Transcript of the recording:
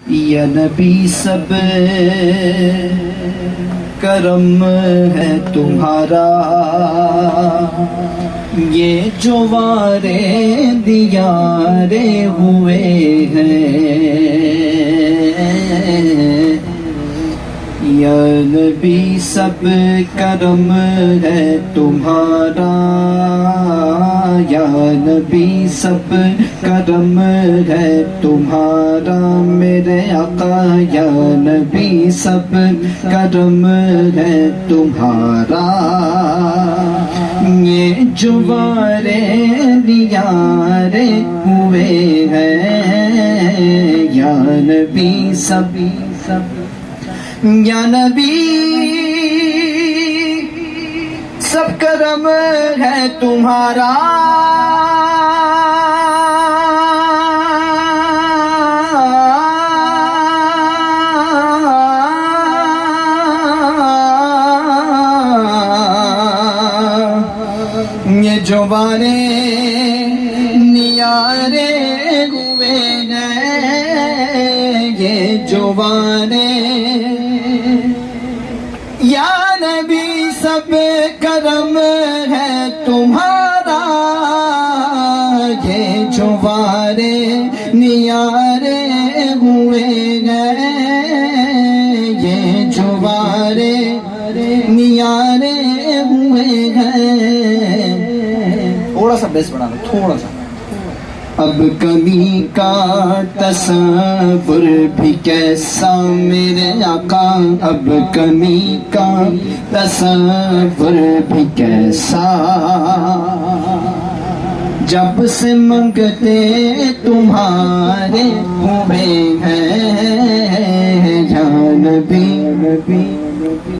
یا نبی سب کرم ہے تمہارا، یہ جو وارے دیارے ہوئے ہیں۔ یا نبی سب کرم ہے تمہارا، یا نبی سب کرم ہے تمہارا میرے آقا، یا نبی سب کرم ہے تمہارا، یہ جو وارے دیارے ہوئے ہیں۔ یا نبی سب یا نبی سب کرم ہے تمہارا، یہ جو وارے نیارے ہوئے ہیں، یہ جو وارے یا نبی سب کرم ہے تمہارا، یہ جو وارے نیارے ہوئے ہیں، یہ جو وارے نیارے ہوئے ہیں۔ تھوڑا سا بیس بڑھا لو، تھوڑا سا۔ اب کمی کا تصور بھی کیسا میرے آقا، اب کمی کا تصور بھی کیسا، جب سے منگتے تمہارے ہوئے ہیں۔ یا نبی